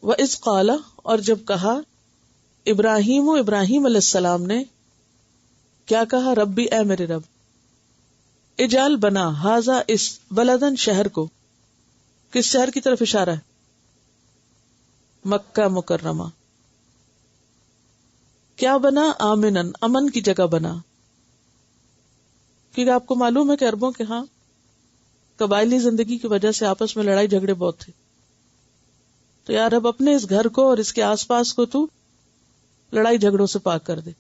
وَإِذْ قَالَ، اور جب کہا ابراہیم علیہ السلام نے، کیا کہا؟ ربی، اے میرے رب، اجعل، بنا، ھذا، اس، بلدن، شہر کو، کس شہر کی طرف اشارہ ہے؟ مکہ مکرمہ. کیا بنا؟ آمنن، امن کی جگہ بنا. کیونکہ آپ کو معلوم ہے کہ عربوں کے ہاں قبائلی زندگی کی وجہ سے آپس میں لڑائی جھگڑے بہت تھے. تو یا رب اپنے اس گھر کو اور اس کے آس پاس کو تو لڑائی جھگڑوں سے پاک کر دے،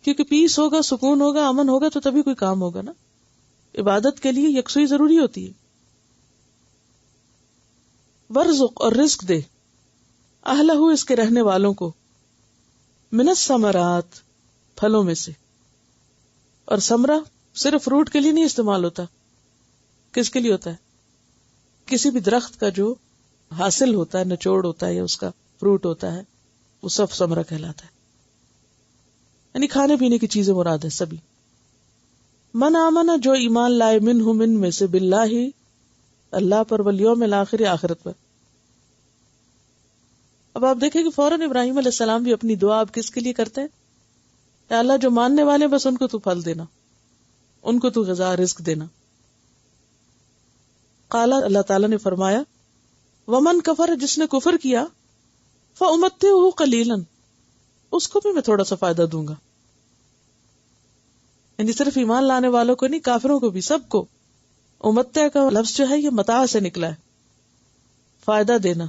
کیونکہ پیس ہوگا، سکون ہوگا، امن ہوگا تو تبھی کوئی کام ہوگا نا. عبادت کے لیے یکسوئی ضروری ہوتی ہے. ورزق، اور رزق دے، اہلہ، اس کے رہنے والوں کو، من الثمرات، پھلوں میں سے. اور ثمرہ صرف فروٹ کے لیے نہیں استعمال ہوتا. کس کے لیے ہوتا ہے؟ کسی بھی درخت کا جو حاصل ہوتا ہے، نچوڑ ہوتا ہے یا اس کا فروٹ ہوتا ہے، وہ سب ثمرہ کہلاتا ہے. یعنی کھانے پینے کی چیزیں مراد ہے سبھی. من آمنا، جو ایمان لائے، من میں سے، باللہ، اللہ پر، والیوم الآخر، آخرت پر. اب آپ دیکھیں کہ فوراً ابراہیم علیہ السلام بھی اپنی دعا اب کس کے لیے کرتے ہیں؟ کہ اللہ جو ماننے والے بس ان کو تو پھل دینا، ان کو تو غذا، رزق دینا. قال، اللہ تعالیٰ نے فرمایا، ومن کفر، جس نے کفر کیا، فامتعہ قلیلا، اس کو بھی میں تھوڑا سا فائدہ دوں گا. یعنی صرف ایمان لانے والوں کو نہیں، کافروں کو بھی، سب کو. امتع کا لفظ جو ہے یہ متاع سے نکلا ہے، فائدہ دینا.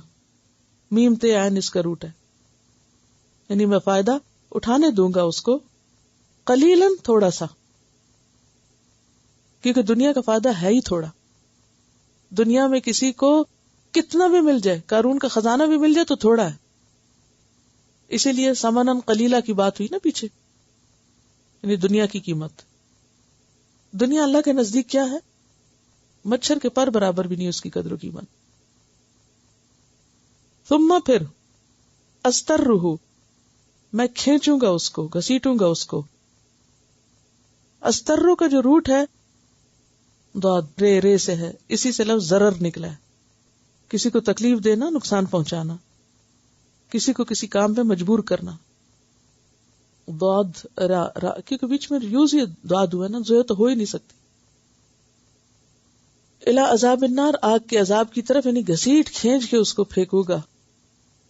میم تے عین اس کا روٹ ہے، یعنی میں فائدہ اٹھانے دوں گا اس کو، قلیلاً، تھوڑا سا. کیونکہ دنیا کا فائدہ ہے ہی تھوڑا. دنیا میں کسی کو کتنا بھی مل جائے، قارون کا خزانہ بھی مل جائے تو تھوڑا ہے. اسی لیے ثمناً قلیلا کی بات ہوئی نا پیچھے، یعنی دنیا کی قیمت. دنیا اللہ کے نزدیک کیا ہے؟ مچھر کے پر برابر بھی نہیں اس کی قدر و قیمت. ثم، پھر، استرہ، میں کھینچوں گا اس کو، گھسیٹوں گا اس کو. استرو کا جو روٹ ہے ضاد، رے سے ہے، اسی سے لفظ ضرر نکلا ہے. کسی کو تکلیف دینا، نقصان پہنچانا، کسی کو کسی کام پہ مجبور کرنا. ضاد را کیونکہ بیچ میں یوز ہی ضاد ہوا ہے نا، زو تو ہو ہی نہیں سکتی. الی عذاب النار، آگ کے عذاب کی طرف، یعنی گھسیٹ کھینچ کے اس کو پھینکوں گا.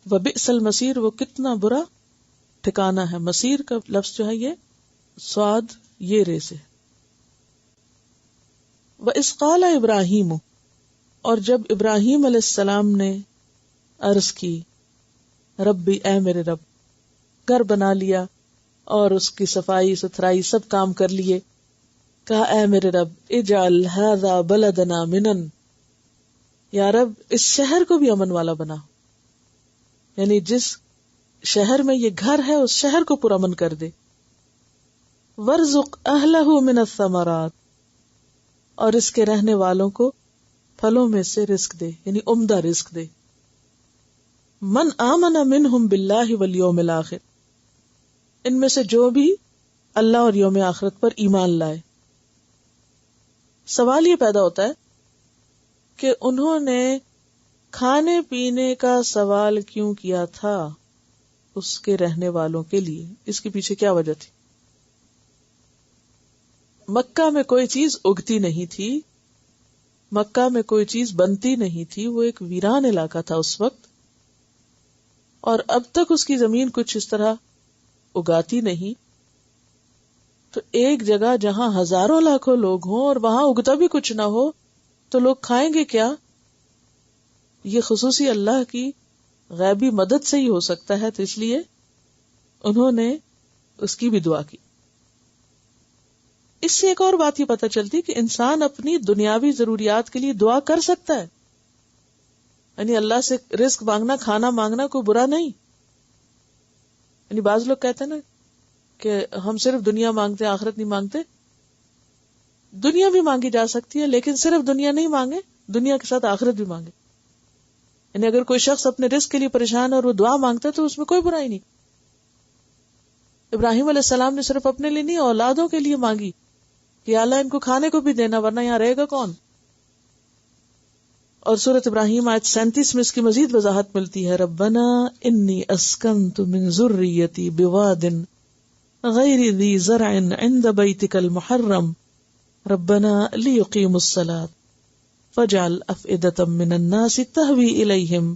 وبئس المصیر، وہ کتنا برا ٹھکانہ ہے. مصیر کا لفظ جو ہے یہ سواد، یہ رے سے. وَإِذْ قَالَ ابراہیم، اور جب ابراہیم علیہ السلام نے عرض کی، ربی، اے میرے رب، گھر بنا لیا اور اس کی صفائی ستھرائی سب کام کر لیے. کہا، اے میرے رب، اجعل ھذا بلدنا آمنا، یا رب اس شہر کو بھی امن والا بنا. یعنی جس شہر میں یہ گھر ہے اس شہر کو پرامن کر دے. وارزق اہلہ من الثمرات، اور اس کے رہنے والوں کو پھلوں میں سے رزق دے، یعنی عمدہ رزق دے. من آمن منہم باللہ والیوم الآخر، ان میں سے جو بھی اللہ اور یوم آخرت پر ایمان لائے. سوال یہ پیدا ہوتا ہے کہ انہوں نے کھانے پینے کا سوال کیوں کیا تھا اس کے رہنے والوں کے لیے؟ اس کے پیچھے کیا وجہ تھی؟ مکہ میں کوئی چیز اگتی نہیں تھی، مکہ میں کوئی چیز بنتی نہیں تھی، وہ ایک ویران علاقہ تھا اس وقت، اور اب تک اس کی زمین کچھ اس طرح اگاتی نہیں. تو ایک جگہ جہاں ہزاروں لاکھوں لوگ ہوں اور وہاں اگتا بھی کچھ نہ ہو تو لوگ کھائیں گے کیا؟ یہ خصوصی اللہ کی غیبی مدد سے ہی ہو سکتا ہے. تو اس لیے انہوں نے اس کی بھی دعا کی. اس سے ایک اور بات یہ پتہ چلتی کہ انسان اپنی دنیاوی ضروریات کے لیے دعا کر سکتا ہے. یعنی اللہ سے رزق مانگنا، کھانا مانگنا کوئی برا نہیں. یعنی بعض لوگ کہتے ہیں نا کہ ہم صرف دنیا مانگتے، آخرت نہیں مانگتے. دنیا بھی مانگی جا سکتی ہے، لیکن صرف دنیا نہیں مانگے، دنیا کے ساتھ آخرت بھی مانگے. یعنی اگر کوئی شخص اپنے رزق کے لیے پریشان ہے اور وہ دعا مانگتا ہے تو اس میں کوئی برائی نہیں. ابراہیم علیہ السلام نے صرف اپنے لیے نہیں، اولادوں کے لیے مانگی کہ اللہ ان کو کھانے کو بھی دینا، ورنہ یہاں رہے گا کون. اور سورۃ ابراہیم آیت 37 میں اس کی مزید وضاحت ملتی ہے، ربنا انی اسکنت من ذریتی بواد غیر ذی زرع عند بیتک المحرم ربنا لیقیموا الصلاة فاجعل افئدة من الناس تہوی الیہم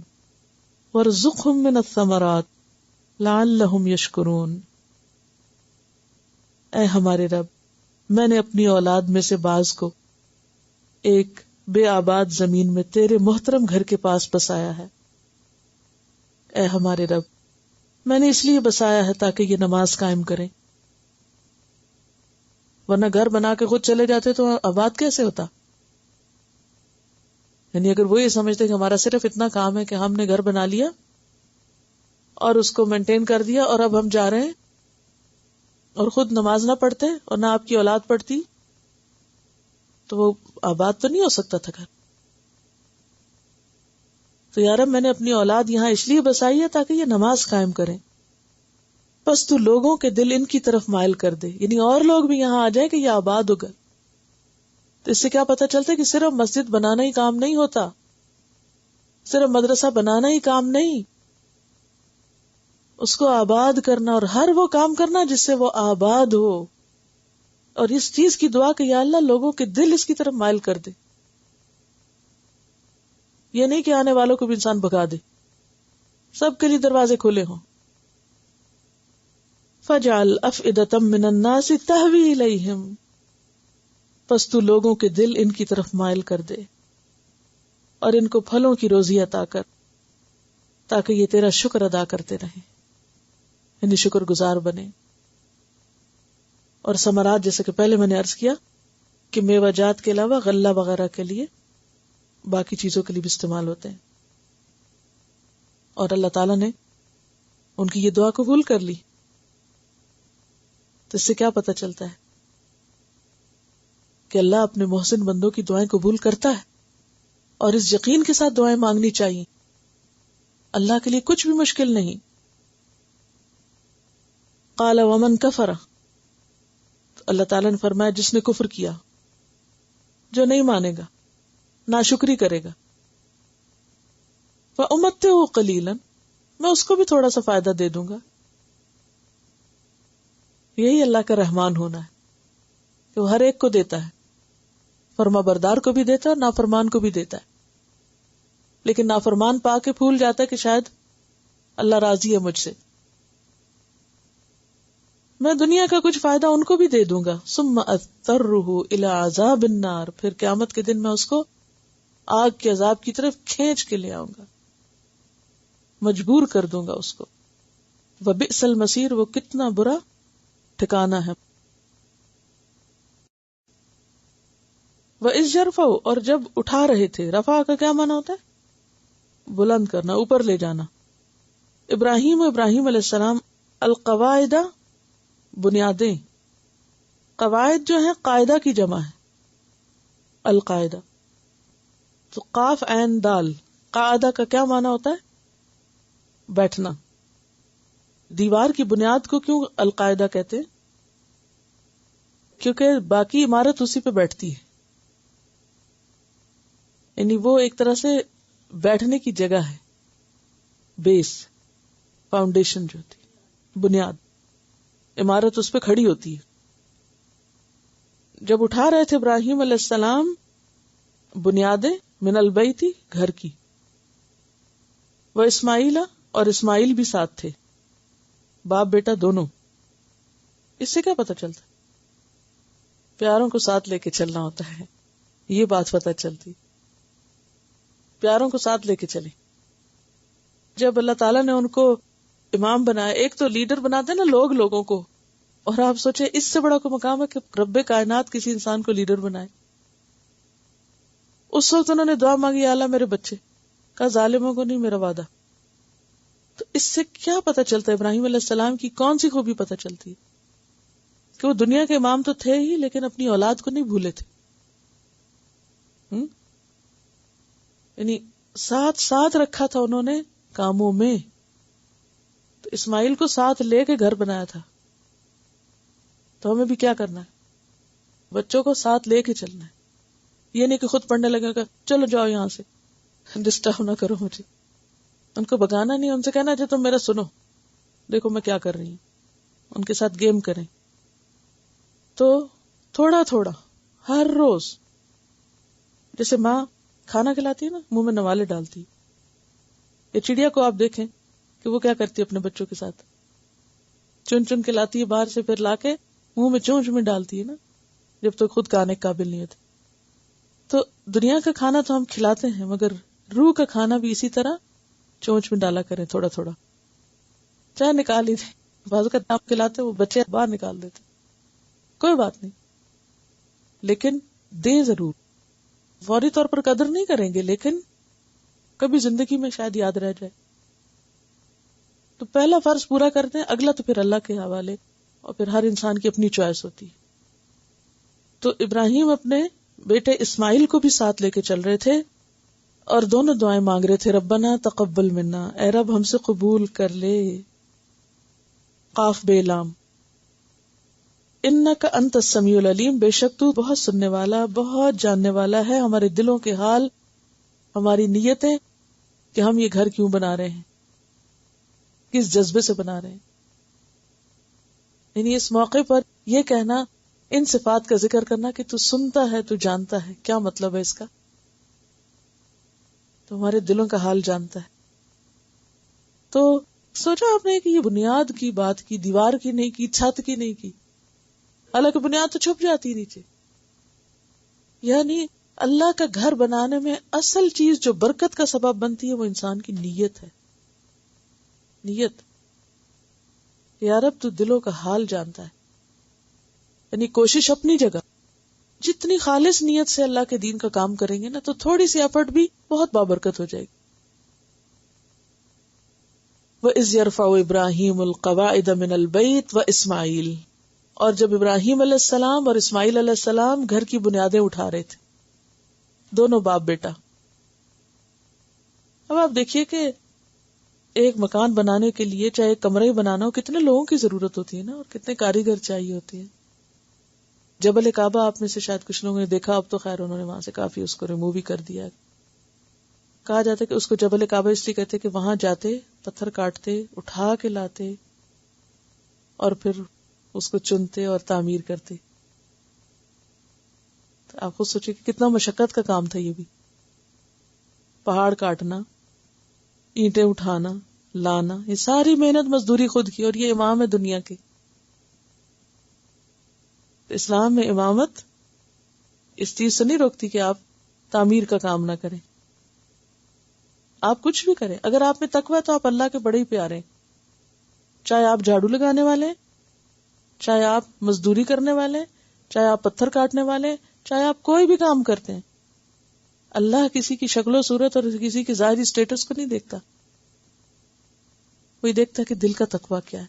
وارزقہم من الثمرات لعلہم یشکرون۔ اے ہمارے رب، میں نے اپنی اولاد میں سے بعض کو ایک بے آباد زمین میں تیرے محترم گھر کے پاس بسایا ہے۔ اے ہمارے رب، میں نے اس لیے بسایا ہے تاکہ یہ نماز قائم کریں، ورنہ گھر بنا کے خود چلے جاتے تو آباد کیسے ہوتا؟ یعنی اگر وہ یہ سمجھتے کہ ہمارا صرف اتنا کام ہے کہ ہم نے گھر بنا لیا اور اس کو مینٹین کر دیا اور اب ہم جا رہے ہیں، اور خود نماز نہ پڑھتے اور نہ آپ کی اولاد پڑھتی، تو وہ آباد تو نہیں ہو سکتا تھا گھر۔ تو یار میں نے اپنی اولاد یہاں اس لیے بسائی ہے تاکہ یہ نماز قائم کریں، بس تو لوگوں کے دل ان کی طرف مائل کر دے، یعنی اور لوگ بھی یہاں آ جائیں کہ یہ آباد ہو گئے۔ تو اس سے کیا پتہ چلتا ہے کہ صرف مسجد بنانا ہی کام نہیں ہوتا، صرف مدرسہ بنانا ہی کام نہیں، اس کو آباد کرنا اور ہر وہ کام کرنا جس سے وہ آباد ہو، اور اس چیز کی دعا کہ یا اللہ لوگوں کے دل اس کی طرف مائل کر دے۔ یہ نہیں کہ آنے والوں کو بھی انسان بھگا دے، سب کے لیے دروازے کھلے ہوں۔ فَجْعَلْ أَفْئِدَةً مِّنَ النَّاسِ تَهْوِي إِلَيْهِمْ، پس تو لوگوں کے دل ان کی طرف مائل کر دے اور ان کو پھلوں کی روزی عطا کر، تاکہ یہ تیرا شکر ادا کرتے رہیں، یعنی شکر گزار بنے۔ اور ثمرات، جیسے کہ پہلے میں نے عرض کیا کہ میوہ جات کے علاوہ غلہ وغیرہ کے لیے باقی چیزوں کے لیے بھی استعمال ہوتے ہیں، اور اللہ تعالیٰ نے ان کی یہ دعا قبول کر لی۔ تو اس سے کیا پتہ چلتا ہے کہ اللہ اپنے محسن بندوں کی دعائیں قبول کرتا ہے، اور اس یقین کے ساتھ دعائیں مانگنی چاہیے، اللہ کے لیے کچھ بھی مشکل نہیں۔ قال ومن کفر، اللہ تعالیٰ نے فرمایا جس نے کفر کیا، جو نہیں مانے گا، ناشکری کرے گا، فَأُمَتِّعُهُ قَلِيلًا، میں اس کو بھی تھوڑا سا فائدہ دے دوں گا۔ یہی اللہ کا رحمان ہونا ہے کہ وہ ہر ایک کو دیتا ہے، فرما بردار کو بھی دیتا ہے اور نافرمان کو بھی دیتا ہے، لیکن نافرمان پا کے پھول جاتا ہے کہ شاید اللہ راضی ہے مجھ سے، میں دنیا کا کچھ فائدہ ان کو بھی دے دوں گا، ثم اضطرہ الی عذاب النار، پھر قیامت کے دن میں اس کو آگ کے عذاب کی طرف کھینچ کے لے آؤں گا، مجبور کر دوں گا اس کو۔ وبئس المصیر، وہ کتنا برا ٹھکانہ ہے۔ وَإِذْ يَرْفَعُ، اور جب اٹھا رہے تھے، رفع کا کیا معنی ہوتا ہے؟ بلند کرنا، اوپر لے جانا۔ ابراہیم علیہ السلام القواعد، بنیادیں، قواعد جو ہیں قاعدہ کی جمع ہے، القاعدہ، تو قاف عین دال، قاعدہ کا کیا معنی ہوتا ہے؟ بیٹھنا۔ دیوار کی بنیاد کو کیوں القاعدہ کہتے ہیں؟ کیونکہ باقی عمارت اسی پہ بیٹھتی ہے، یعنی وہ ایک طرح سے بیٹھنے کی جگہ ہے، بیس، فاؤنڈیشن جو ہوتی ہے، بنیاد، عمارت اس پہ کھڑی ہوتی ہے۔ جب اٹھا رہے تھے ابراہیم علیہ السلام بنیادیں من البیت، گھر کی، وہ اسماعیل، اور اسماعیل بھی ساتھ تھے، باپ بیٹا دونوں۔ اس سے کیا پتہ چلتا؟ پیاروں کو ساتھ لے کے چلنا ہوتا ہے، یہ بات پتہ چلتی، پیاروں کو ساتھ لے کے چلے۔ جب اللہ تعالیٰ نے ان کو امام بنایا، ایک تو لیڈر بناتے نا لوگ لوگوں کو، اور آپ سوچیں اس سے بڑا کوئی مقام ہے کہ رب کائنات کسی انسان کو لیڈر بنائے۔ اس وقت انہوں نے دعا مانگی، یا اللہ میرے بچے، کہا ظالموں کو نہیں میرا وعدہ۔ تو اس سے کیا پتہ چلتا ہے؟ ابراہیم علیہ السلام کی کون سی خوبی پتہ چلتی ہے؟ کہ وہ دنیا کے امام تو تھے ہی، لیکن اپنی اولاد کو نہیں بھولے تھے، یعنی ساتھ ساتھ رکھا تھا انہوں نے کاموں میں۔ تو اسماعیل کو ساتھ لے کے گھر بنایا تھا، تو ہمیں بھی کیا کرنا ہے؟ بچوں کو ساتھ لے کے چلنا ہے، یہ نہیں کہ خود پڑھنے لگے گا چلو جاؤ یہاں سے، ڈسٹرب نہ کرو مجھے. ان کو بگانا نہیں، ان سے کہنا جو تم میرا سنو، دیکھو میں کیا کر رہی ہوں. ان کے ساتھ گیم کریں. تو تھوڑا تھوڑا ہر روز، جیسے ماں کھانا کھلاتی ہے نا، منہ میں نوالے ڈالتی. یہ چڑیا کو آپ دیکھیں کہ وہ کیا کرتی ہے اپنے بچوں کے ساتھ، چن چن کے لاتی ہے باہر سے، پھر لا کے منہ میں چونچ میں ڈالتی ہے نا، جب تک خود کھانے کے قابل نہیں ہوتی. تو دنیا کا کھانا تو ہم کھلاتے ہیں، مگر روح کا کھانا بھی اسی طرح چونچ میں ڈالا کریں تھوڑا تھوڑا، چاہے نکال ہی دیں. بازو کا آپ کھلاتے وہ بچے باہر نکال دیتے، کوئی بات نہیں، لیکن دے ضرور. فوری طور پر قدر نہیں کریں گے، لیکن کبھی زندگی میں شاید یاد رہ جائے. تو پہلا فرض پورا کرتے ہیں، اگلا تو پھر اللہ کے حوالے، اور پھر ہر انسان کی اپنی چوائس ہوتی ہے. تو ابراہیم اپنے بیٹے اسماعیل کو بھی ساتھ لے کے چل رہے تھے، اور دونوں دعائیں مانگ رہے تھے، ربنا تقبل منا، اے رب ہم سے قبول کر لے. قاف بے لام. انک انت السمیع العلیم، بے شک تو بہت سننے والا، بہت جاننے والا ہے ہمارے دلوں کے حال، ہماری نیتیں، کہ ہم یہ گھر کیوں بنا رہے ہیں، کس جذبے سے بنا رہے ہیں. یعنی اس موقع پر یہ کہنا، ان صفات کا ذکر کرنا کہ تو سنتا ہے، تو جانتا ہے، کیا مطلب ہے اس کا؟ تو ہمارے دلوں کا حال جانتا ہے. تو سوچا آپ نے کہ یہ بنیاد کی بات کی، دیوار کی نہیں کی، چھت کی نہیں کی، حالانکہ بنیاد تو چھپ جاتی نیچے. یعنی اللہ کا گھر بنانے میں اصل چیز جو برکت کا سبب بنتی ہے وہ انسان کی نیت ہے. نیت. یا رب تو دلوں کا حال جانتا ہے. یعنی کوشش اپنی جگہ، جتنی خالص نیت سے اللہ کے دین کا کام کریں گے نا، تو تھوڑی سی ایفرٹ بھی بہت بابرکت ہو جائے گی. وَإِذْ يَرْفَعُ إِبْرَاهِيمُ الْقَوَاعِدَ مِنَ الْبَيْتِ وَإِسْمَاعِيلُ، اور جب ابراہیم علیہ السلام اور اسماعیل علیہ السلام گھر کی بنیادیں اٹھا رہے تھے، دونوں باپ بیٹا. اب آپ دیکھیے کہ ایک مکان بنانے کے لیے، چاہے ایک کمرہ ہی بنانا ہو، کتنے لوگوں کی ضرورت ہوتی ہے نا، اور کتنے کاریگر چاہیے ہوتے ہیں. جبل کعبہ آپ میں سے شاید کچھ لوگوں نے دیکھا، اب تو خیر انہوں نے وہاں سے کافی اس کو ریموو بھی کر دیا. کہا جاتا ہے کہ اس کو جبل کعبہ اس لیے کہتے کہ وہاں جاتے، پتھر کاٹتے، اٹھا کے لاتے، اور پھر اس کو چنتے اور تعمیر کرتے. تو آپ خود سوچیں کہ کتنا مشقت کا کام تھا یہ بھی، پہاڑ کاٹنا، اینٹیں اٹھانا، لانا، یہ ساری محنت مزدوری خود کی، اور یہ امام ہے دنیا کے. اسلام میں امامت اس چیز سے نہیں روکتی کہ آپ تعمیر کا کام نہ کریں. آپ کچھ بھی کریں، اگر آپ میں تقویٰ ہے تو آپ اللہ کے بڑے ہی پیارے ہیں. چاہے آپ جھاڑو لگانے والے، چاہے آپ مزدوری کرنے والے، چاہے آپ پتھر کاٹنے والے، چاہے آپ کوئی بھی کام کرتے ہیں، اللہ کسی کی شکل و صورت اور کسی کی ظاہری سٹیٹس کو نہیں دیکھتا. وہی دیکھتا ہے کہ دل کا تقویٰ کیا ہے،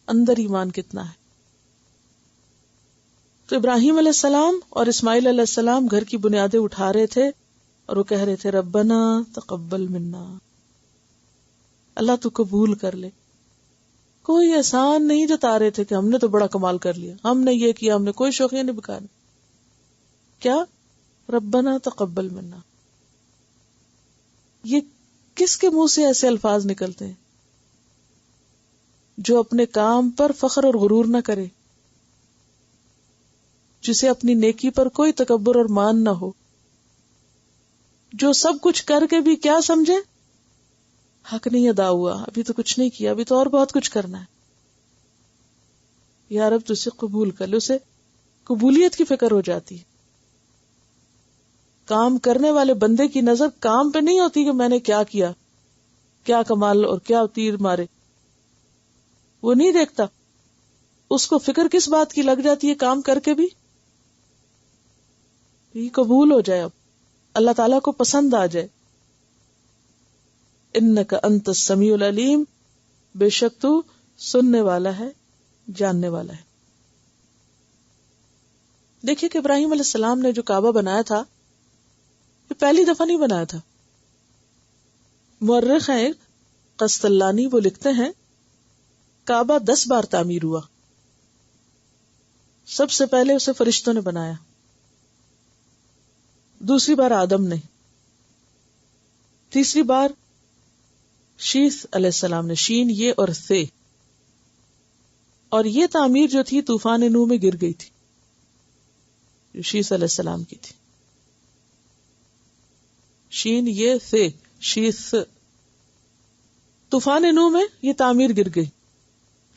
اندر ایمان کتنا ہے. تو ابراہیم علیہ السلام اور اسماعیل علیہ السلام گھر کی بنیادیں اٹھا رہے تھے، اور وہ کہہ رہے تھے ربنا تقبل منا، اللہ تو قبول کر لے. کوئی احسان نہیں جتا رہے تھے کہ ہم نے تو بڑا کمال کر لیا، ہم نے یہ کیا، ہم نے کوئی شوقیاں نہیں بکاری. کیا؟ ربنا تقبل منا. یہ کس کے منہ سے ایسے الفاظ نکلتے ہیں جو اپنے کام پر فخر اور غرور نہ کرے، جسے اپنی نیکی پر کوئی تکبر اور مان نہ ہو، جو سب کچھ کر کے بھی کیا سمجھے، حق نہیں ادا ہوا، ابھی تو کچھ نہیں کیا، ابھی تو اور بہت کچھ کرنا ہے. یا رب تو اسے قبول کر لے. اسے قبولیت کی فکر ہو جاتی ہے. کام کرنے والے بندے کی نظر کام پہ نہیں ہوتی کہ میں نے کیا کیا، کیا کمال اور کیا تیر مارے، وہ نہیں دیکھتا. اس کو فکر کس بات کی لگ جاتی ہے کام کر کے بھی، یہ قبول ہو جائے، اب اللہ تعالیٰ کو پسند آ جائے. انک انت السمیع العلیم، بے شک تو سننے والا ہے، جاننے والا ہے. دیکھیے کہ ابراہیم علیہ السلام نے جو کعبہ بنایا تھا، یہ پہلی دفعہ نہیں بنایا تھا. مورخ ہیں ایک قسطلانی، وہ لکھتے ہیں کعبہ 10 بار تعمیر ہوا. سب سے پہلے اسے فرشتوں نے بنایا، دوسری بار آدم نے، تیسری بار شیث علیہ السلام نے، شین یہ اور ثے، اور یہ تعمیر جو تھی طوفان نوح میں گر گئی تھی، جو شیث علیہ السلام کی تھی. شین یہ ثے، شیث. طوفان نوح میں یہ تعمیر گر گئی.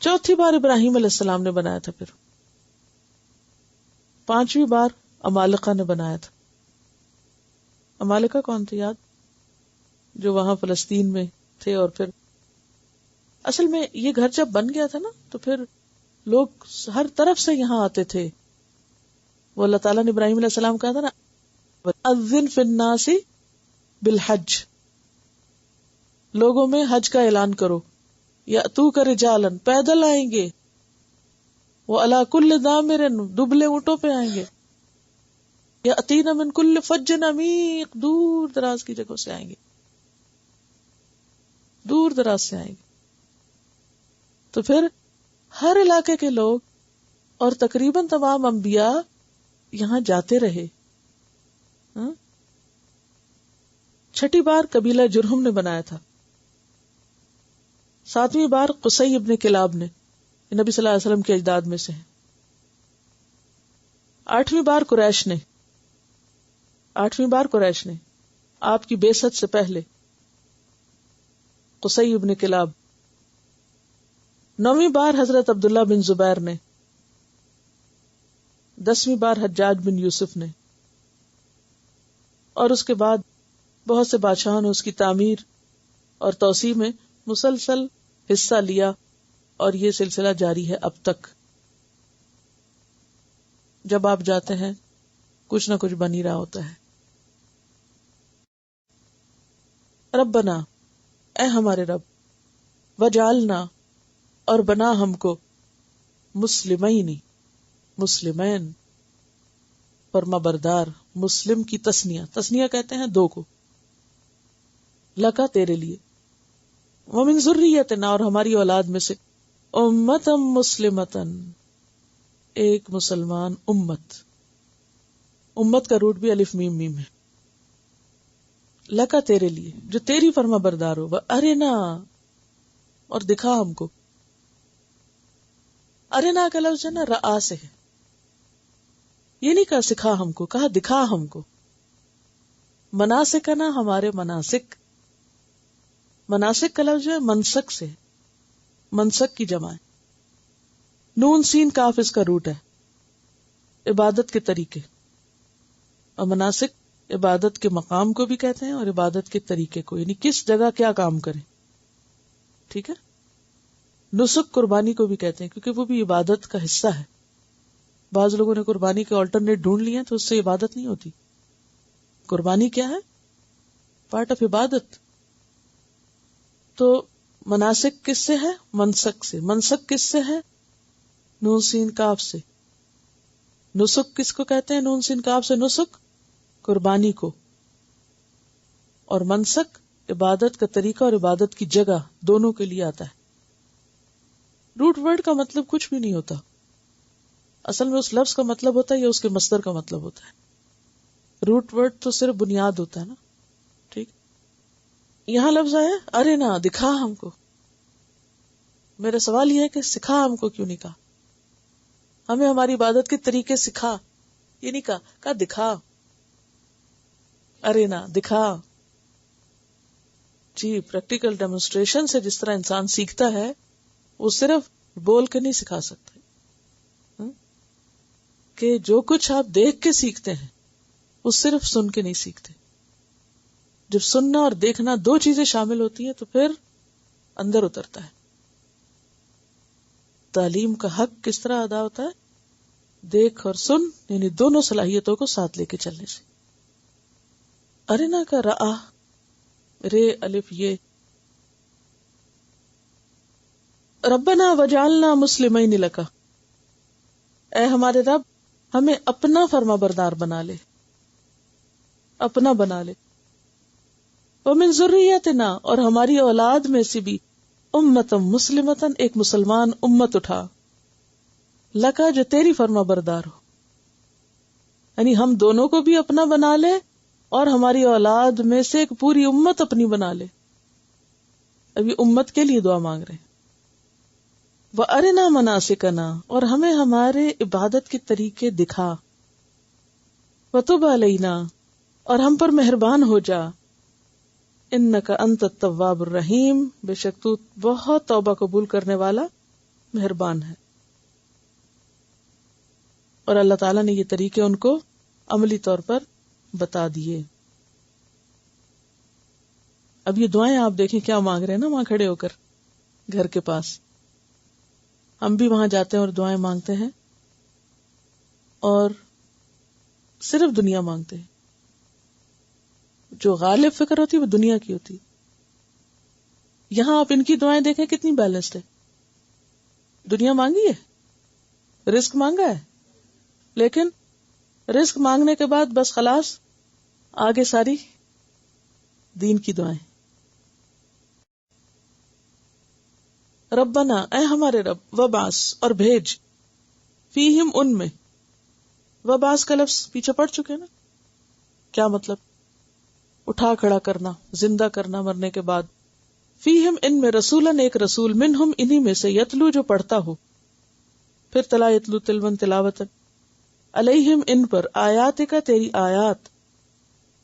چوتھی بار ابراہیم علیہ السلام نے بنایا تھا. پھر پانچویں بار عمالقہ نے بنایا تھا. عمالقہ کون تھے یاد؟ جو وہاں فلسطین میں تھے. اور پھر اصل میں یہ گھر جب بن گیا تھا نا تو پھر لوگ ہر طرف سے یہاں آتے تھے. وہ اللہ تعالیٰ نے ابراہیم علیہ السلام کہا تھا نا اذن فی الناس بالحج، لوگوں میں حج کا اعلان کرو. یاتوک رجالا، پیدل آئیں گے. وہ علی کل ضامر، دبلے اونٹوں پہ آئیں گے. یاتین من کل فج عمیق، دور دراز کی جگہوں سے آئیں گے، دور دراز سے آئیں گے. تو پھر ہر علاقے کے لوگ اور تقریباً تمام انبیاء یہاں جاتے رہے. چھٹی بار قبیلہ جرہم نے بنایا تھا. ساتویں بار قصی ابن کلاب نے، نبی صلی اللہ علیہ وسلم کے اجداد میں سے ہیں. آٹھویں بار قریش نے، آپ کی بعثت سے پہلے قصی ابن کلاب. نویں بار حضرت عبداللہ بن زبیر نے. 10ویں بار حجاج بن یوسف نے. اور اس کے بعد بہت سے بادشاہوں نے اس کی تعمیر اور توسیع میں مسلسل حصہ لیا، اور یہ سلسلہ جاری ہے اب تک. جب آپ جاتے ہیں کچھ نہ کچھ بن ہی رہا ہوتا ہے. ربنا، اے ہمارے رب، وجعلنا، اور بنا ہم کو، مسلمین، فرما بردار. مسلم کی تسنیہ کہتے ہیں دو کو، لکا تیرے لیے، ومن ذریتنا، اور ہماری اولاد میں سے، امتا مسلمتا، ایک مسلمان امت. امت کا روٹ بھی الف میم میم ہے. لکا تیرے لیے جو تیری فرما بردار ہو. ارنا، اور دکھا ہم کو. ارنا کا لفظ ہے نا رآ سے ہے. یہ نہیں کہا سکھا ہم کو، کہا دکھا ہم کو. مناسک ہے نا، ہمارے مناسک. مناسک کا لفظ ہے منسک سے، منسک کی جمع ہے. نون سین کاف اس کا روٹ ہے. عبادت کے طریقے، اور مناسک عبادت کے مقام کو بھی کہتے ہیں اور عبادت کے طریقے کو، یعنی کس جگہ کیا کام کریں. ٹھیک ہے. نسک قربانی کو بھی کہتے ہیں کیونکہ وہ بھی عبادت کا حصہ ہے. بعض لوگوں نے قربانی کے آلٹرنیٹ ڈھونڈ لیے تو اس سے عبادت نہیں ہوتی. قربانی کیا ہے؟ پارٹ آف عبادت. تو مناسک کس سے ہے؟ منسک سے. منسک کس سے ہے؟ نون سین کاف سے. نسک کس کو کہتے ہیں؟ نون سین کاف سے نسک، قربانی کو. اور منسک عبادت کا طریقہ اور عبادت کی جگہ دونوں کے لیے آتا ہے. روٹ ورڈ کا مطلب کچھ بھی نہیں ہوتا. اصل میں اس لفظ کا مطلب ہوتا ہے یا اس کے مصدر کا مطلب ہوتا ہے. روٹ ورڈ تو صرف بنیاد ہوتا ہے نا. ٹھیک. یہاں لفظ آیا ارے نا، دکھا ہم کو. میرا سوال یہ ہے کہ سکھا ہم کو کیوں نہیں کہا؟ ہمیں ہماری عبادت کے طریقے سکھا، یہ نہیں کہا دکھا. ارے نا، دکھا. جی، پریکٹیکل ڈیمونسٹریشن سے جس طرح انسان سیکھتا ہے وہ صرف بول کے نہیں سکھا سکتے. کہ جو کچھ آپ دیکھ کے سیکھتے ہیں وہ صرف سن کے نہیں سیکھتے. جب سننا اور دیکھنا دو چیزیں شامل ہوتی ہیں تو پھر اندر اترتا ہے. تعلیم کا حق کس طرح ادا ہوتا ہے؟ دیکھ اور سن، یعنی دونوں صلاحیتوں کو ساتھ لے کے چلنے سے. ارنا کا رآ، رے الف یہ. ربنا وجعلنا مسلمین لک، اے ہمارے رب ہمیں اپنا فرما بردار بنا لے، اپنا بنا لے. ومن ذریتنا، اور ہماری اولاد میں سے بھی، امتم مسلمتن، ایک مسلمان امت اٹھا، لکا جو تیری فرما بردار ہو. یعنی ہم دونوں کو بھی اپنا بنا لے اور ہماری اولاد میں سے ایک پوری امت اپنی بنا لے. ابھی امت کے لیے دعا مانگ رہے ہیں. وَأَرِنَا مَنَاسِكَنَا، اور ہمیں ہمارے عبادت کے طریقے دکھا. وَتُبْ عَلَيْنَا، اور ہم پر مہربان ہو جا. اِنَّكَ أَنْتَ التَّوَّابُ الرَّحِيمُ، بے شک تو بہت توبہ قبول کرنے والا مہربان ہے. اور اللہ تعالیٰ نے یہ طریقے ان کو عملی طور پر بتا دیے. اب یہ دعائیں آپ دیکھیں کیا مانگ رہے ہیں نا وہاں کھڑے ہو کر گھر کے پاس. ہم بھی وہاں جاتے ہیں اور دعائیں مانگتے ہیں اور صرف دنیا مانگتے ہیں. جو غالب فکر ہوتی ہے وہ دنیا کی ہوتی. یہاں آپ ان کی دعائیں دیکھیں کتنی بیلنسڈ ہے. دنیا مانگی ہے، رزق مانگا ہے، لیکن رزق مانگنے کے بعد بس خلاص، آگے ساری دین کی دعائیں. ربنا، اے ہمارے رب، وبعث، اور بھیج، فیہم، ان میں. وبعث کا لفظ پیچھے پڑ چکے نا. کیا مطلب؟ اٹھا کھڑا کرنا، زندہ کرنا مرنے کے بعد. فیہم، ان میں، رسولن، ایک رسول، منہم، انہی میں سے، یتلو، جو پڑھتا ہو. پھر تلا یتلو تلون، تلاوتن. علیہم، ان پر، آیات کا، تیری آیات.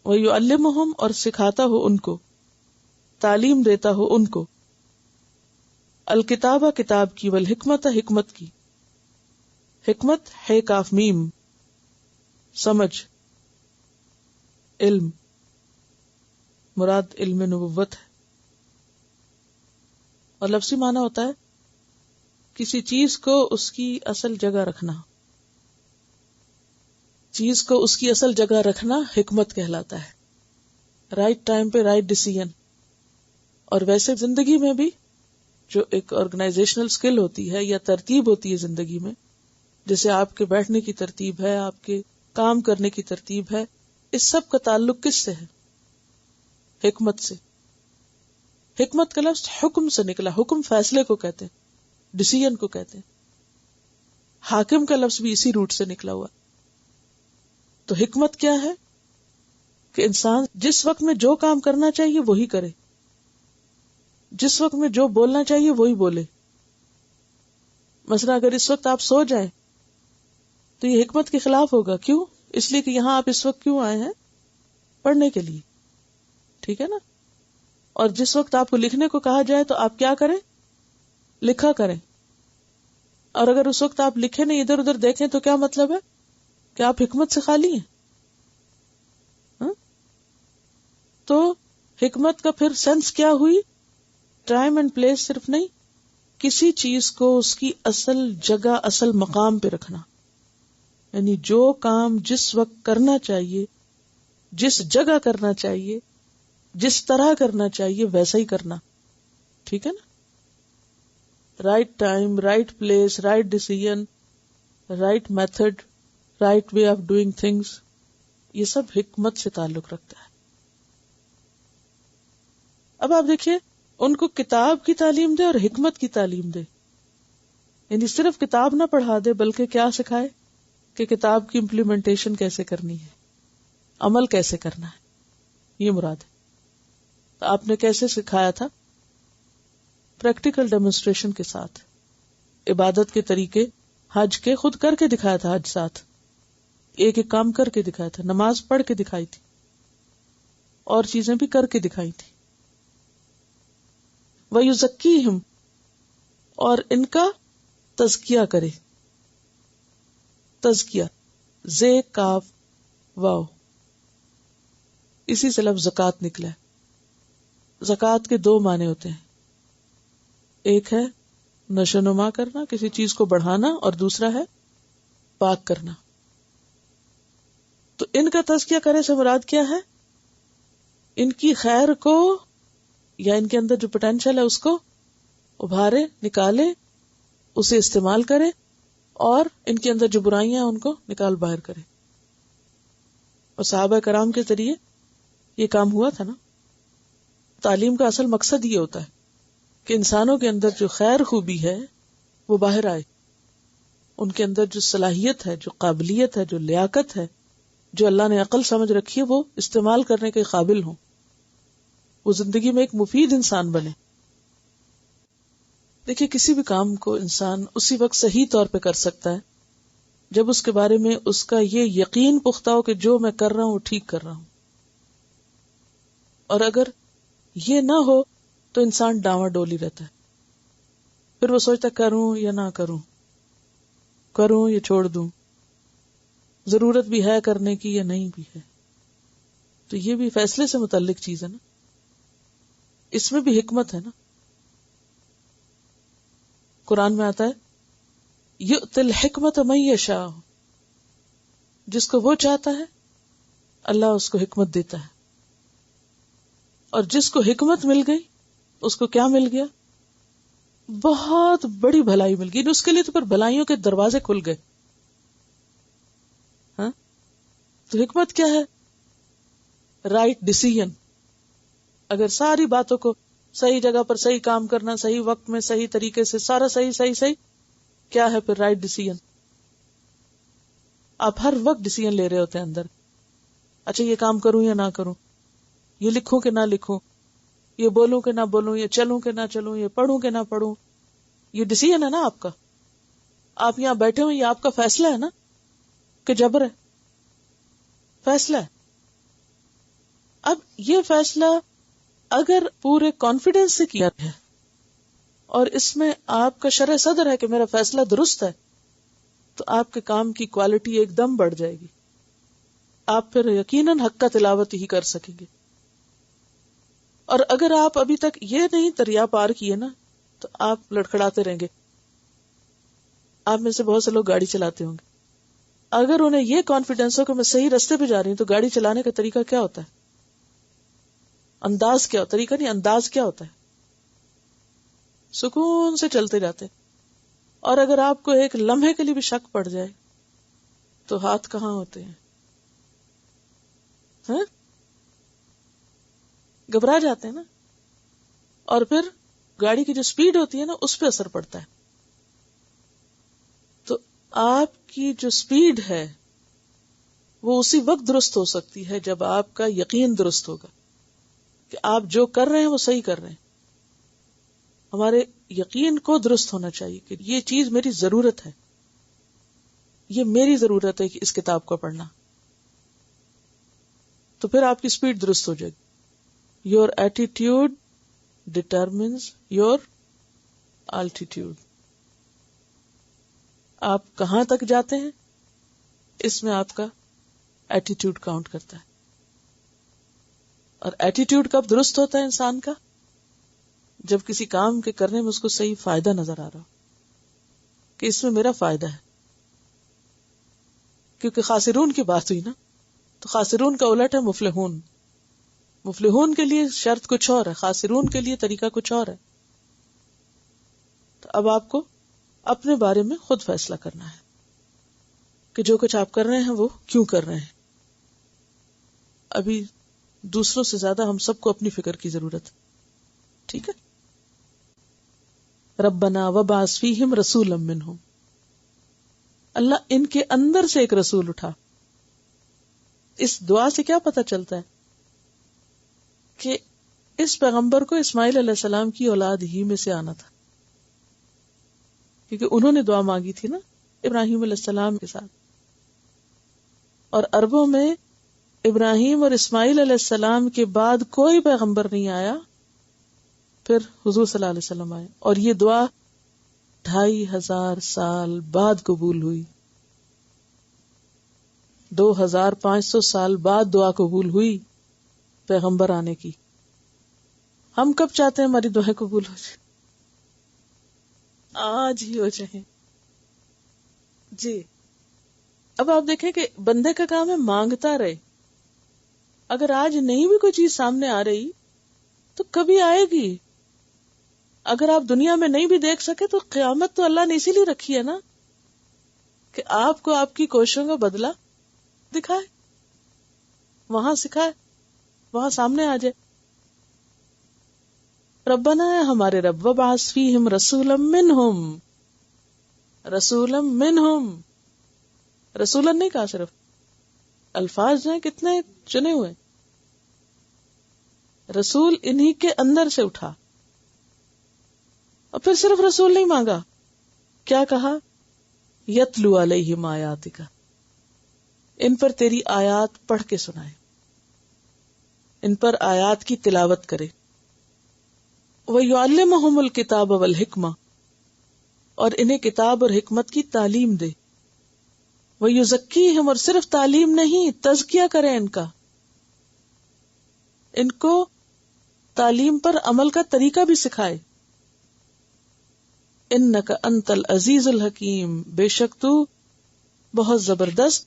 ویعلمہم، اور سکھاتا ہو ان کو، تعلیم دیتا ہو ان کو. الکتابہ، کتاب کی، والحکمت، حکمت کی. حکمت ہے کاف میم، سمجھ، علم، مراد علم نبوت ہے. اور لفظی معنی ہوتا ہے کسی چیز کو اس کی اصل جگہ رکھنا. چیز کو اس کی اصل جگہ رکھنا حکمت کہلاتا ہے. رائٹ ٹائم پہ رائٹ ڈیسیژن. اور ویسے زندگی میں بھی جو ایک آرگنائزیشنل سکل ہوتی ہے یا ترتیب ہوتی ہے زندگی میں، جیسے آپ کے بیٹھنے کی ترتیب ہے، آپ کے کام کرنے کی ترتیب ہے، اس سب کا تعلق کس سے ہے؟ حکمت سے. حکمت کا لفظ حکم سے نکلا. حکم فیصلے کو کہتے ہیں، ڈیسیژن کو کہتے ہیں. حاکم کا لفظ بھی اسی روٹ سے نکلا ہوا. تو حکمت کیا ہے؟ کہ انسان جس وقت میں جو کام کرنا چاہیے وہی کرے، جس وقت میں جو بولنا چاہیے وہی بولے. مثلا اگر اس وقت آپ سو جائیں تو یہ حکمت کے خلاف ہوگا. کیوں؟ اس لیے کہ یہاں آپ اس وقت کیوں آئے ہیں؟ پڑھنے کے لیے. ٹھیک ہے نا. اور جس وقت آپ کو لکھنے کو کہا جائے تو آپ کیا کریں؟ لکھا کریں. اور اگر اس وقت آپ لکھے نہیں، ادھر ادھر دیکھیں تو کیا مطلب ہے؟ کہ آپ حکمت سے خالی ہیں. تو حکمت کا پھر سینس کیا ہوئی؟ ٹائم اینڈ پلیس صرف نہیں، کسی چیز کو اس کی اصل جگہ، اصل مقام پہ رکھنا. یعنی جو کام جس وقت کرنا چاہیے، جس جگہ کرنا چاہیے، جس طرح کرنا چاہیے ویسا ہی کرنا. ٹھیک ہے نا. Right time, right place, right decision, right method, right way of doing things, یہ سب حکمت سے تعلق رکھتا ہے. اب آپ دیکھیے، ان کو کتاب کی تعلیم دے اور حکمت کی تعلیم دے. یعنی صرف کتاب نہ پڑھا دے بلکہ کیا سکھائے؟ کہ کتاب کی امپلیمنٹیشن کیسے کرنی ہے، عمل کیسے کرنا ہے، یہ مراد ہے. تو آپ نے کیسے سکھایا تھا؟ پریکٹیکل ڈیمونسٹریشن کے ساتھ. عبادت کے طریقے حج کے خود کر کے دکھایا تھا. حج ساتھ ایک ایک کام کر کے دکھایا تھا. نماز پڑھ کے دکھائی تھی، اور چیزیں بھی کر کے دکھائی تھی. وَيُزَكِّيهِمْ، اور ان کا تزکیہ کرے. تزکیہ، زے کاف واو، اسی سے لفظ زکات نکلا ہے. زکات کے دو معنی ہوتے ہیں. ایک ہے نشو نما کرنا، کسی چیز کو بڑھانا، اور دوسرا ہے پاک کرنا. تو ان کا تزکیہ کرے سے مراد کیا ہے؟ ان کی خیر کو یا ان کے اندر جو پوٹینشل ہے اس کو ابھارے، نکالے، اسے استعمال کرے، اور ان کے اندر جو برائیاں ہیں ان کو نکال باہر کرے. اور صحابہ کرام کے ذریعے یہ کام ہوا تھا نا. تعلیم کا اصل مقصد یہ ہوتا ہے کہ انسانوں کے اندر جو خیر خوبی ہے وہ باہر آئے. ان کے اندر جو صلاحیت ہے، جو قابلیت ہے، جو لیاقت ہے جو اللہ نے عقل سمجھ رکھی ہے وہ استعمال کرنے کے قابل ہوں، وہ زندگی میں ایک مفید انسان بنے. دیکھیے کسی بھی کام کو انسان اسی وقت صحیح طور پہ کر سکتا ہے جب اس کے بارے میں اس کا یہ یقین پختہ ہو کہ جو میں کر رہا ہوں وہ ٹھیک کر رہا ہوں. اور اگر یہ نہ ہو تو انسان ڈاواں ڈولی رہتا ہے، پھر وہ سوچتا کروں یا نہ کروں، کروں یا چھوڑ دوں، ضرورت بھی ہے کرنے کی یا نہیں بھی ہے. تو یہ بھی فیصلے سے متعلق چیز ہے نا، اس میں بھی حکمت ہے نا. قرآن میں آتا ہے یؤتی الحکمت من یشاء، جس کو وہ چاہتا ہے اللہ اس کو حکمت دیتا ہے، اور جس کو حکمت مل گئی اس کو کیا مل گیا؟ بہت بڑی بھلائی مل گئی. اس کے لیے تو پھر بھلائیوں کے دروازے کھل گئے. ہاں تو حکمت کیا ہے؟ Right decision. اگر ساری باتوں کو صحیح جگہ پر صحیح کام کرنا، صحیح وقت میں صحیح طریقے سے سارا صحیح صحیح صحیح، کیا ہے پھر رائٹ ڈیسیژن؟ آپ ہر وقت ڈیسیژن لے رہے ہوتے ہیں اندر، اچھا یہ کام کروں یا نہ کروں، یہ لکھوں کہ نہ لکھوں، یہ بولوں کہ نہ بولوں، یہ چلوں کہ نہ چلوں، یہ پڑھوں کہ نہ پڑھوں. یہ ڈیسیژن ہے نا آپ کا. آپ یہاں بیٹھے ہوئے، یہ آپ کا فیصلہ ہے نا کہ جبر ہے؟ فیصلہ ہے. اب یہ فیصلہ اگر پورے کانفیڈنس سے کیا ہے اور اس میں آپ کا شرح صدر ہے کہ میرا فیصلہ درست ہے، تو آپ کے کام کی کوالٹی ایک دم بڑھ جائے گی. آپ پھر یقیناً حق کا تلاوت ہی کر سکیں گے. اور اگر آپ ابھی تک یہ نہیں دریا پار کیے نا تو آپ لڑکھڑاتے رہیں گے. آپ میں سے بہت سے لوگ گاڑی چلاتے ہوں گے، اگر انہیں یہ کانفیڈنس ہو کہ میں صحیح راستے پہ جا رہی ہوں تو گاڑی چلانے کا طریقہ کیا ہوتا ہے؟ انداز کیا ہوتا ہے؟ طریقہ نہیں، انداز کیا ہوتا ہے؟ سکون سے چلتے جاتے. اور اگر آپ کو ایک لمحے کے لیے بھی شک پڑ جائے تو ہاتھ کہاں ہوتے ہیں؟ ہاں گھبرا جاتے ہیں نا. اور پھر گاڑی کی جو سپیڈ ہوتی ہے نا اس پہ اثر پڑتا ہے. تو آپ کی جو سپیڈ ہے وہ اسی وقت درست ہو سکتی ہے جب آپ کا یقین درست ہوگا کہ آپ جو کر رہے ہیں وہ صحیح کر رہے ہیں. ہمارے یقین کو درست ہونا چاہیے کہ یہ چیز میری ضرورت ہے، یہ میری ضرورت ہے کہ اس کتاب کو پڑھنا. تو پھر آپ کی سپیڈ درست ہو جائے گی. Your attitude determines your altitude. آپ کہاں تک جاتے ہیں اس میں آپ کا ایٹیٹیوڈ کاؤنٹ کرتا ہے. اور ایٹیٹیوڈ کب درست ہوتا ہے انسان کا؟ جب کسی کام کے کرنے میں اس کو صحیح فائدہ نظر آ رہا ہو کہ اس میں میرا فائدہ ہے. کیونکہ خاسرون کی بات ہوئی نا، تو خاسرون کا الٹ ہے مفلحون. مفلحون کے لیے شرط کچھ اور ہے، خاسرون کے لیے طریقہ کچھ اور ہے. تو اب آپ کو اپنے بارے میں خود فیصلہ کرنا ہے کہ جو کچھ آپ کر رہے ہیں وہ کیوں کر رہے ہیں. ابھی دوسروں سے زیادہ ہم سب کو اپنی فکر کی ضرورت ہے. ٹھیک ہے. ربنا وبعث فیہم رسولا منہم، اللہ ان کے اندر سے ایک رسول اٹھا. اس دعا سے کیا پتہ چلتا ہے کہ اس پیغمبر کو اسماعیل علیہ السلام کی اولاد ہی میں سے آنا تھا، کیونکہ انہوں نے دعا مانگی تھی نا ابراہیم علیہ السلام کے ساتھ. اور عربوں میں ابراہیم اور اسماعیل علیہ السلام کے بعد کوئی پیغمبر نہیں آیا، پھر حضور صلی اللہ علیہ وسلم آئے، اور یہ دعا 2500 سال بعد قبول ہوئی. 2500 سال بعد دعا قبول ہوئی پیغمبر آنے کی. ہم کب چاہتے ہیں ہماری دعائیں قبول ہو جائیں؟ آج ہی ہو جائیں. جی اب آپ دیکھیں کہ بندے کا کام ہے مانگتا رہے. اگر آج نہیں بھی کوئی چیز سامنے آ رہی تو کبھی آئے گی. اگر آپ دنیا میں نہیں بھی دیکھ سکے تو قیامت تو اللہ نے اسی لیے رکھی ہے نا کہ آپ کو آپ کی کوششوں کا بدلہ دکھائے، وہاں سکھائے، وہاں سامنے آ جائے. ربنا ہے ہمارے رب، وبعث فیہم رسولا منہم، رسولا منہم، رسولا نہیں کہا صرف، الفاظ ہیں کتنے چنے ہوئے. رسول انہی کے اندر سے اٹھا. اور پھر صرف رسول نہیں مانگا, کیا کہا؟ یتلو علیہم آیاتک, ان پر تیری آیات پڑھ کے سنائے, ان پر آیات کی تلاوت کرے. وَيُعَلِّمُهُمُ الْكِتَابَ وَالْحِکْمَةَ, اور انہیں کتاب اور حکمت کی تعلیم دے. وَيُزَكِّيهِمْ, اور صرف تعلیم نہیں, تزکیہ کرے ان کا, ان کو تعلیم پر عمل کا طریقہ بھی سکھائے. اِنَّكَ أَنْتَ الْعَزِيزُ الْحَكِيمُ, بے شک تو بہت زبردست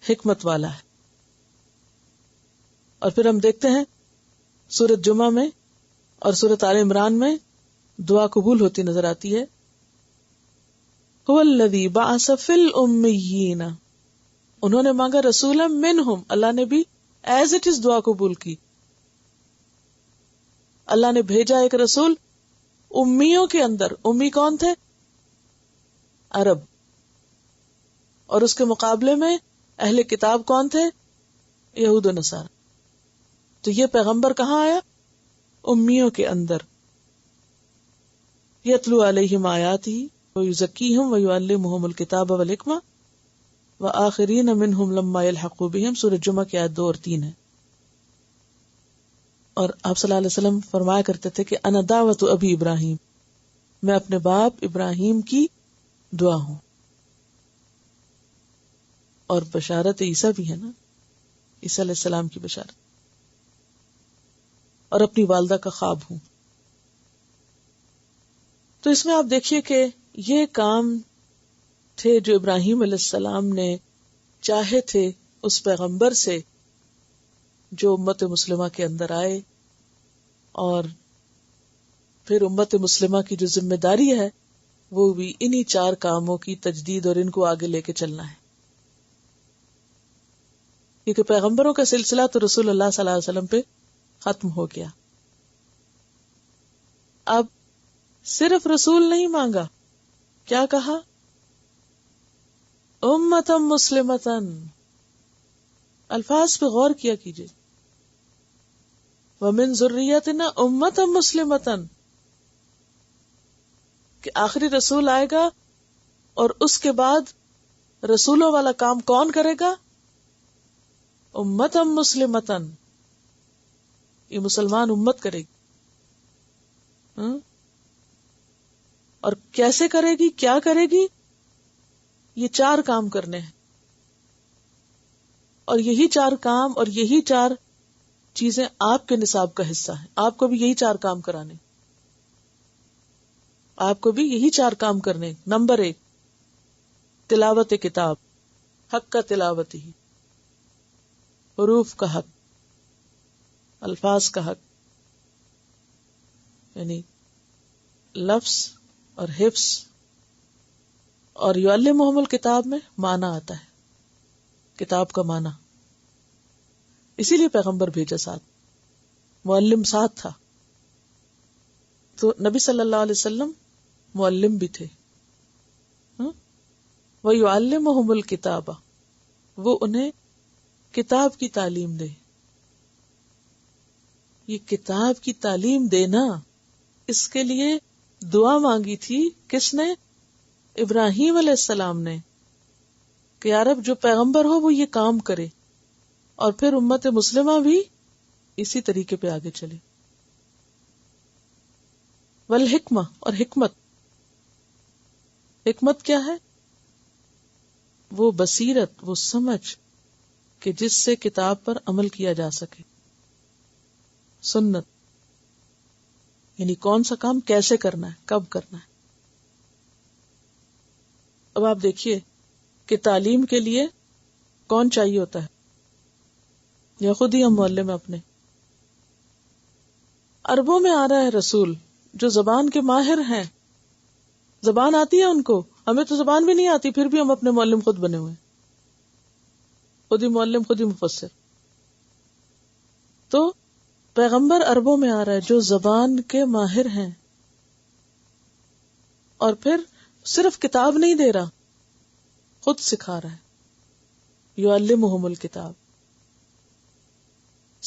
حکمت والا ہے. اور پھر ہم دیکھتے ہیں سورۃ جمعہ میں اور سورۃ آل عمران میں دعا قبول ہوتی نظر آتی ہے. هو الذی بعث فی الأمیین, انہوں نے مانگا رسولا منہم, اللہ نے بھی ایز اٹ از دعا قبول کی. اللہ نے بھیجا ایک رسول امیوں کے اندر. امی کون تھے؟ عرب. اور اس کے مقابلے میں اہل کتاب کون تھے؟ یہود و نصارہ. تو یہ پیغمبر کہاں آیا؟ امیوں کے اندر. یتلو علیہم آیاتہ ویزکیہم ویعلمہم الکتاب والحکمہ وآخرین منہم لما یلحقوا بہم. سورۃ جمعہ کی آیت 2 اور 3 ہے. اور آپ صلی اللہ علیہ وسلم فرمایا کرتے تھے کہ انا دعوت ابی ابراہیم, میں اپنے باپ ابراہیم کی دعا ہوں. اور بشارت عیسیٰ بھی ہے نا, عیسیٰ علیہ السلام کی بشارت. اور اپنی والدہ کا خواب ہوں. تو اس میں آپ دیکھیے کہ یہ کام تھے جو ابراہیم علیہ السلام نے چاہے تھے اس پیغمبر سے جو امت مسلمہ کے اندر آئے, اور پھر امت مسلمہ کی جو ذمہ داری ہے وہ بھی انہی 4 کاموں کی تجدید اور ان کو آگے لے کے چلنا ہے. کیونکہ پیغمبروں کا سلسلہ تو رسول اللہ صلی اللہ علیہ وسلم پہ ختم ہو گیا. اب صرف رسول نہیں مانگا, کیا کہا؟ امتم مسلمتن. الفاظ پہ غور کیا کیجیے. وَمِن ذُرِّيَّتِنَا أُمَّةً مُسْلِمَةً, کہ آخری رسول آئے گا اور اس کے بعد رسولوں والا کام کون کرے گا؟ امتم مسلمتن, یہ مسلمان امت کرے گی. اور کیسے کرے گی, کیا کرے گی؟ یہ 4 کام کرنے ہیں, اور یہی 4 کام اور یہی 4 چیزیں آپ کے نصاب کا حصہ ہیں. آپ کو بھی یہی 4 کام کرانے, آپ کو بھی یہی 4 کام کرنے. نمبر 1, تلاوت کتاب, حق کا تلاوت ہی, حروف کا حق, الفاظ کا حق, یعنی لفظ اور حفظ. اور یعلمہم الکتاب میں معنی آتا ہے, کتاب کا معنی. اسی لیے پیغمبر بھیجا ساتھ, معلم ساتھ تھا. تو نبی صلی اللہ علیہ وسلم معلم بھی تھے. وَيُعَلِّمُهُمُ الْكِتَابَ, وہ انہیں کتاب کی تعلیم دے. یہ کتاب کی تعلیم دینا, اس کے لیے دعا مانگی تھی کس نے؟ ابراہیم علیہ السلام نے, کہ یا رب جو پیغمبر ہو وہ یہ کام کرے, اور پھر امت مسلمہ بھی اسی طریقے پہ آگے چلے. والحکمہ, اور حکمت. حکمت کیا ہے؟ وہ بصیرت, وہ سمجھ کہ جس سے کتاب پر عمل کیا جا سکے. سنت, یعنی کون سا کام کیسے کرنا ہے, کب کرنا ہے. اب آپ دیکھیے کہ تعلیم کے لیے کون چاہیے ہوتا ہے, یا خود ہی ہم معلم ہیں اپنے. عربوں میں آ رہا ہے رسول جو زبان کے ماہر ہیں, زبان آتی ہے ان کو, ہمیں تو زبان بھی نہیں آتی, پھر بھی ہم اپنے معلم خود بنے ہوئے, خود ہی معلم خود ہی مفسر. تو پیغمبر عربوں میں آ رہا ہے جو زبان کے ماہر ہیں, اور پھر صرف کتاب نہیں دے رہا, خود سکھا رہا ہے. یعلمہم الکتاب,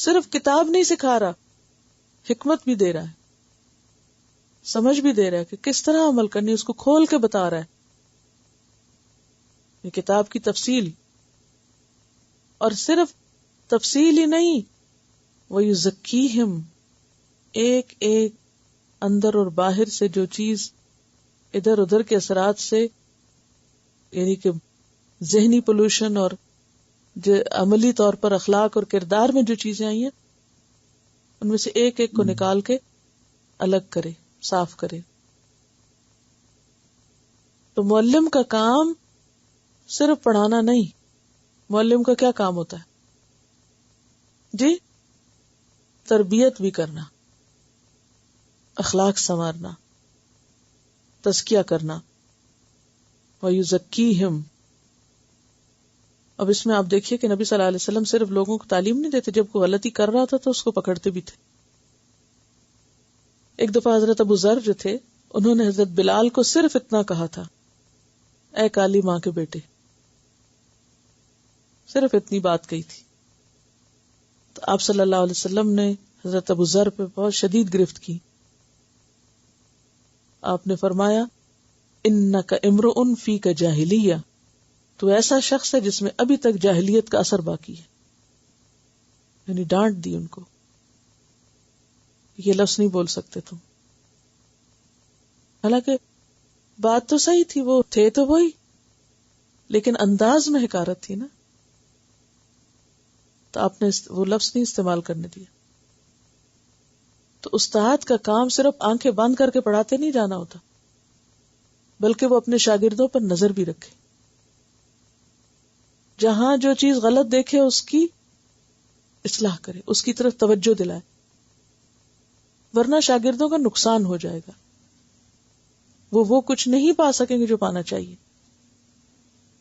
صرف کتاب نہیں سکھا رہا، حکمت بھی دے رہا ہے، سمجھ بھی دے رہا ہے کہ کس طرح عمل کرنی، اس کو کھول کے بتا رہا ہے. یہ کتاب کی تفصیل، اور صرف تفصیل ہی نہیں، وَيُزَكِّيهِمْ، ایک ایک اندر اور باہر سے جو چیز ادھر ادھر کے اثرات سے، یعنی کہ ذہنی پولوشن اور جو عملی طور پر اخلاق اور کردار میں جو چیزیں آئی ہیں، ان میں سے ایک ایک کو نکال کے الگ کرے، صاف کرے. تو معلم کا کام صرف پڑھانا نہیں. معلم کا کیا کام ہوتا ہے جی؟ تربیت بھی کرنا، اخلاق سنوارنا، تزکیہ کرنا. وَيُزَكِّيهِمْ. اب اس میں آپ دیکھیے کہ نبی صلی اللہ علیہ وسلم صرف لوگوں کو تعلیم نہیں دیتے، جب کوئی غلطی کر رہا تھا تو اس کو پکڑتے بھی تھے. ایک دفعہ حضرت ابو ذر جو تھے، انہوں نے حضرت بلال کو صرف اتنا کہا تھا، اے کالی ماں کے بیٹے، صرف اتنی بات کہی تھی. تو آپ صلی اللہ علیہ وسلم نے حضرت ابو ذر پہ بہت شدید گرفت کی. آپ نے فرمایا انک امرؤ فیک جاہلیہ، تو ایسا شخص ہے جس میں ابھی تک جاہلیت کا اثر باقی ہے. یعنی ڈانٹ دی ان کو، یہ لفظ نہیں بول سکتے تم. حالانکہ بات تو صحیح تھی، وہ تھے تو وہی، لیکن انداز میں حقارت تھی نا، تو آپ نے وہ لفظ نہیں استعمال کرنے دیا. تو استاد کا کام صرف آنکھیں بند کر کے پڑھاتے نہیں جانا ہوتا، بلکہ وہ اپنے شاگردوں پر نظر بھی رکھے. جہاں جو چیز غلط دیکھے اس کی اصلاح کرے، اس کی طرف توجہ دلائے، ورنہ شاگردوں کا نقصان ہو جائے گا. وہ کچھ نہیں پا سکیں گے جو پانا چاہیے.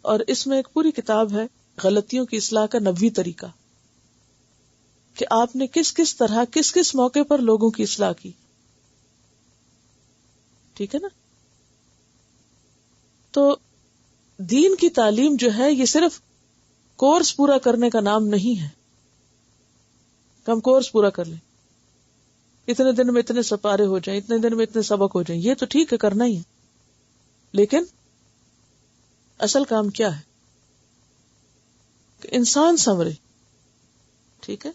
اور اس میں ایک پوری کتاب ہے غلطیوں کی اصلاح کا 90 طریقہ، کہ آپ نے کس کس طرح کس کس موقع پر لوگوں کی اصلاح کی. ٹھیک ہے نا؟ تو دین کی تعلیم جو ہے یہ صرف کورس پورا کرنے کا نام نہیں ہے. ہم کورس پورا کر لیں، اتنے دن میں اتنے سپارے ہو جائیں، اتنے دن میں اتنے سبق ہو جائیں، یہ تو ٹھیک ہے، کرنا ہی ہے، لیکن اصل کام کیا ہے کہ انسان سنورے. ٹھیک ہے،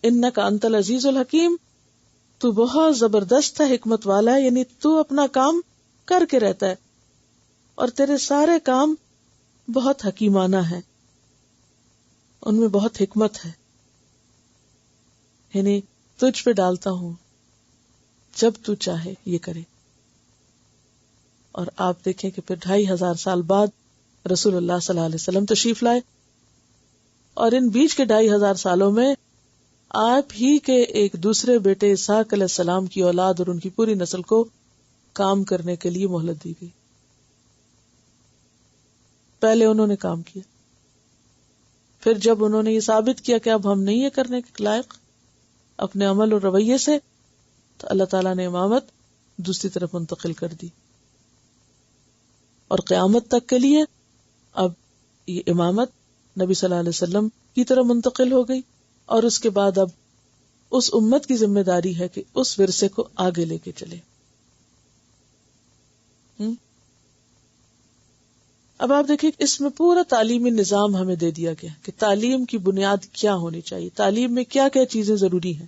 انک انت العزیز الحکیم، تو بہت زبردست ہے، حکمت والا ہے، یعنی تو اپنا کام کر کے رہتا ہے اور تیرے سارے کام بہت حکیمانہ ہیں، ان میں بہت حکمت ہے. یعنی تجھ پہ ڈالتا ہوں، جب تو چاہے یہ کرے. اور آپ دیکھیں کہ پھر 2500 سال بعد رسول اللہ صلی اللہ علیہ وسلم تشریف لائے، اور ان بیچ کے 2500 سالوں میں آپ ہی کے ایک دوسرے بیٹے اسحاق علیہ السلام کی اولاد اور ان کی پوری نسل کو کام کرنے کے لیے مہلت دی گئی. پہلے انہوں نے کام کیا، پھر جب انہوں نے یہ ثابت کیا کہ اب ہم نہیں یہ کرنے کے لائق اپنے عمل اور رویے سے، تو اللہ تعالیٰ نے امامت دوسری طرف منتقل کر دی، اور قیامت تک کے لیے اب یہ امامت نبی صلی اللہ علیہ وسلم کی طرف منتقل ہو گئی. اور اس کے بعد اب اس امت کی ذمہ داری ہے کہ اس ورثے کو آگے لے کے چلے. اب آپ دیکھیں اس میں پورا تعلیمی نظام ہمیں دے دیا گیا کہ تعلیم کی بنیاد کیا ہونی چاہیے، تعلیم میں کیا کیا چیزیں ضروری ہیں،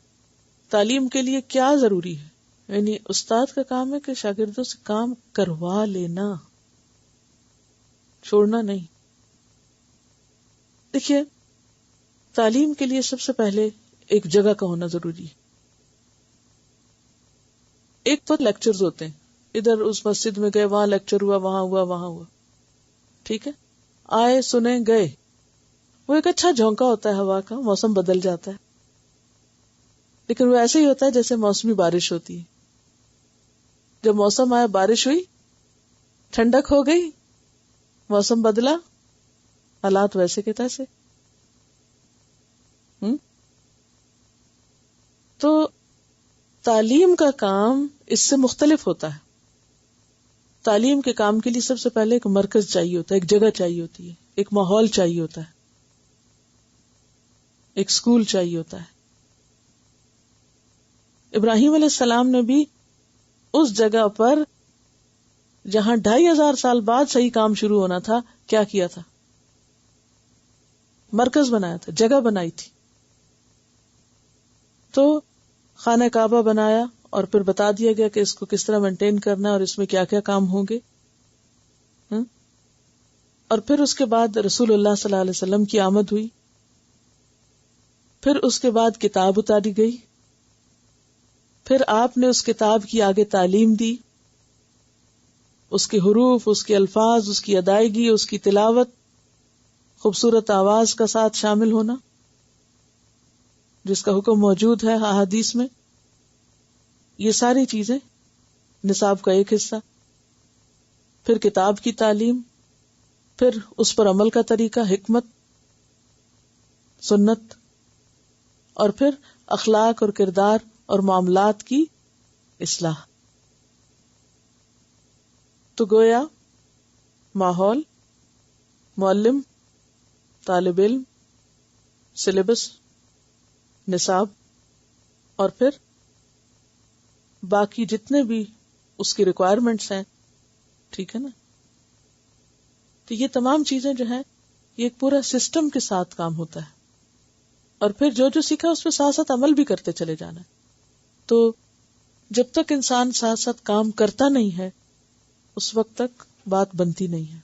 تعلیم کے لیے کیا ضروری ہے. یعنی استاد کا کام ہے کہ شاگردوں سے کام کروا لینا، چھوڑنا نہیں. دیکھیے تعلیم کے لیے سب سے پہلے ایک جگہ کا ہونا ضروری ہے. ایک تو لیکچرز ہوتے ہیں، ادھر اس مسجد میں گئے، وہاں لیکچر ہوا، وہاں ہوا، وہاں ہوا، ٹھیک ہے، آئے سنے گئے. وہ ایک اچھا جھونکا ہوتا ہے ہوا کا، موسم بدل جاتا ہے، لیکن وہ ایسے ہی ہوتا ہے جیسے موسمی بارش ہوتی ہے. جب موسم آیا، بارش ہوئی، ٹھنڈک ہو گئی، موسم بدلا، حالات ویسے کے تیسے. تو تعلیم کا کام اس سے مختلف ہوتا ہے. تعلیم کے کام کے لیے سب سے پہلے ایک مرکز چاہیے ہوتا ہے، ایک جگہ چاہیے ہوتی ہے، ایک ماحول چاہیے ہوتا ہے. ایک اسکول چاہیے ہوتا ہے. ابراہیم علیہ السلام نے بھی اس جگہ پر جہاں 2500 سال بعد صحیح کام شروع ہونا تھا کیا کیا تھا؟ مرکز بنایا تھا، جگہ بنائی تھی. تو خانہ کعبہ بنایا اور پھر بتا دیا گیا کہ اس کو کس طرح مینٹین کرنا ہے اور اس میں کیا کیا کام ہوں گے. اور پھر اس کے بعد رسول اللہ صلی اللہ علیہ وسلم کی آمد ہوئی. پھر اس کے بعد کتاب اتاری گئی. پھر آپ نے اس کتاب کی آگے تعلیم دی، اس کے حروف، اس کے الفاظ، اس کی ادائیگی، اس کی تلاوت، خوبصورت آواز کا ساتھ شامل ہونا جس کا حکم موجود ہے احادیث میں. یہ ساری چیزیں نصاب کا ایک حصہ. پھر کتاب کی تعلیم، پھر اس پر عمل کا طریقہ، حکمت، سنت، اور پھر اخلاق اور کردار اور معاملات کی اصلاح. تو گویا ماحول، معلم، طالب علم، سلیبس، نصاب، اور پھر باقی جتنے بھی اس کی ریکوائرمنٹس ہیں، ٹھیک ہے نا. تو یہ تمام چیزیں جو ہیں یہ ایک پورا سسٹم کے ساتھ کام ہوتا ہے. اور پھر جو جو سیکھا اس پہ ساتھ ساتھ عمل بھی کرتے چلے جانا. تو جب تک انسان ساتھ ساتھ کام کرتا نہیں ہے اس وقت تک بات بنتی نہیں ہے.